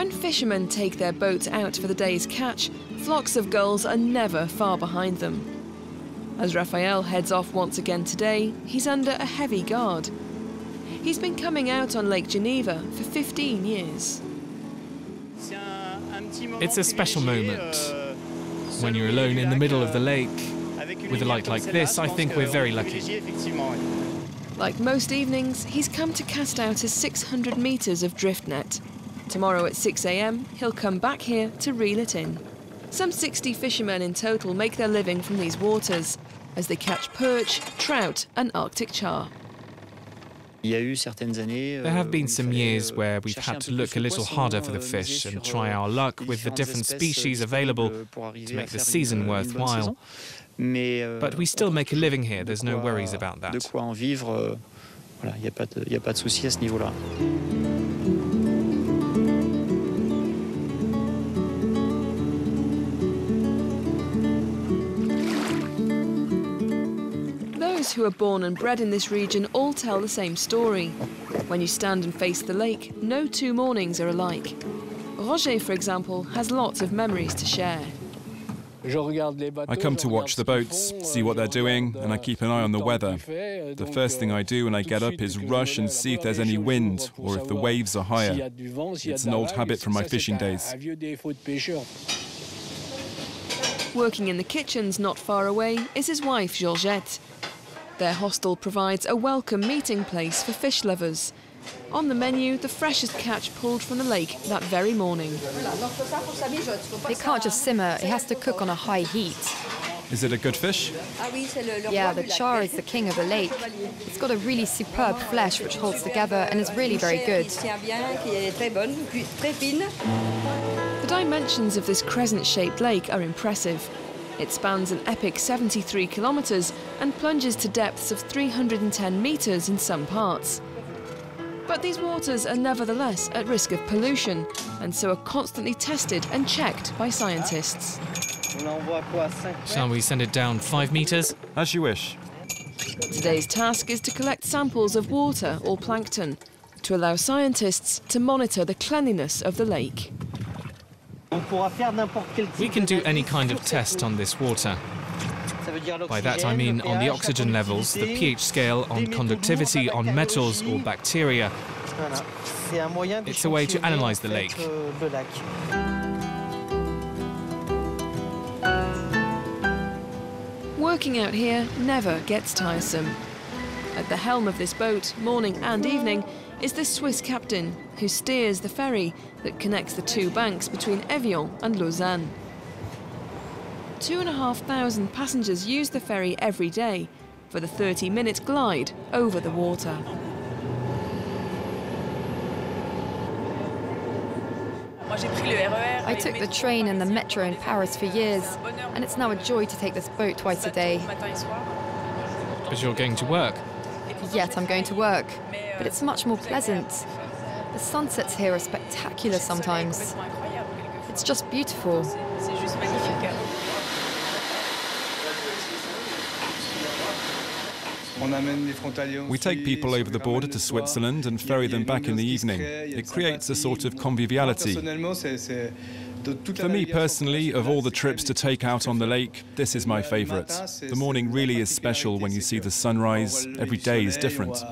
When fishermen take their boats out for the day's catch, flocks of gulls are never far behind them. As Raphael heads off once again today, he's under a heavy guard. He's been coming out on Lake Geneva for 15 years. It's a special moment. When you're alone in the middle of the lake, with a light like this, I think we're very lucky. Like most evenings, he's come to cast out his 600 metres of drift net. Tomorrow at 6 a.m, he'll come back here to reel it in. Some 60 fishermen in total make their living from these waters, as they catch perch, trout and Arctic char. There have been some years where we've had to look a little harder for the fish and try our luck with the different species available to make the season worthwhile. But we still make a living here, there's no worries about that. Those who are born and bred in this region all tell the same story. When you stand and face the lake, no two mornings are alike. Roger, for example, has lots of memories to share. I come to watch the boats, see what they're doing, and I keep an eye on the weather. The first thing I do when I get up is rush and see if there's any wind or if the waves are higher. It's an old habit from my fishing days. Working in the kitchens not far away is his wife, Georgette. Their hostel provides a welcome meeting place for fish lovers. On the menu, the freshest catch pulled from the lake that very morning. It can't just simmer, it has to cook on a high heat. Is it a good fish? Yeah, the char is the king of the lake. It's got a really superb flesh which holds together and is really very good. The dimensions of this crescent-shaped lake are impressive. It spans an epic 73 kilometres and plunges to depths of 310 metres in some parts. But these waters are nevertheless at risk of pollution, and so are constantly tested and checked by scientists. Shall we send it down 5 metres? As you wish. Today's task is to collect samples of water or plankton, to allow scientists to monitor the cleanliness of the lake. We can do any kind of test on this water. By that I mean on the oxygen levels, the pH scale, on conductivity, on metals or bacteria. It's a way to analyse the lake. Working out here never gets tiresome. At the helm of this boat, morning and evening, is the Swiss captain who steers the ferry that connects the two banks between Evian and Lausanne. 2,500 passengers use the ferry every day for the 30-minute glide over the water. I took the train and the metro in Paris for years, and it's now a joy to take this boat twice a day. But you're going to work? Yet I'm going to work, but it's much more pleasant. The sunsets here are spectacular sometimes. It's just beautiful. We take people over the border to Switzerland and ferry them back in the evening. It creates a sort of conviviality. For me personally, of all the trips to take out on the lake, this is my favourite. The morning really is special when you see the sunrise. Every day is different.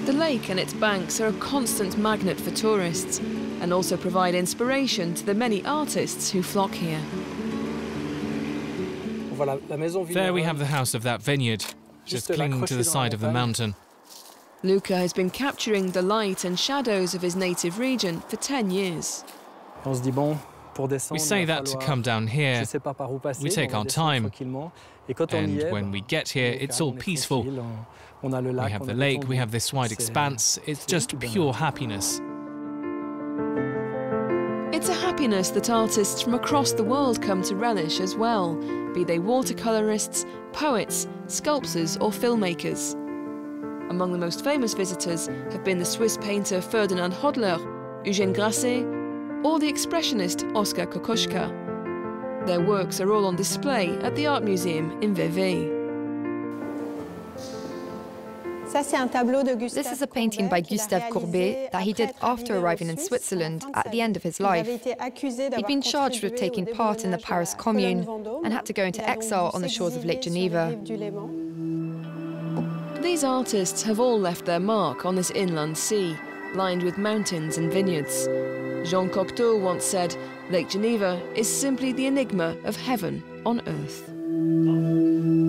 The lake and its banks are a constant magnet for tourists and also provide inspiration to the many artists who flock here. There we have the house of that vineyard, just clinging to the side of the mountain. Luca has been capturing the light and shadows of his native region for 10 years. We say that to come down here, we take our time, and when we get here, it's all peaceful. We have the lake, we have this wide expanse, it's just pure happiness. It's a happiness that artists from across the world come to relish as well, be they watercolourists, poets, sculptors or filmmakers. Among the most famous visitors have been the Swiss painter Ferdinand Hodler, Eugène Grasset, or the expressionist Oskar Kokoschka. Their works are all on display at the Art Museum in Vevey. This is a painting by Gustave Courbet that he did after arriving in Switzerland at the end of his life. He'd been charged with taking part in the Paris Commune and had to go into exile on the shores of Lake Geneva. These artists have all left their mark on this inland sea, lined with mountains and vineyards. Jean Cocteau once said, Lake Geneva is simply the enigma of heaven on earth.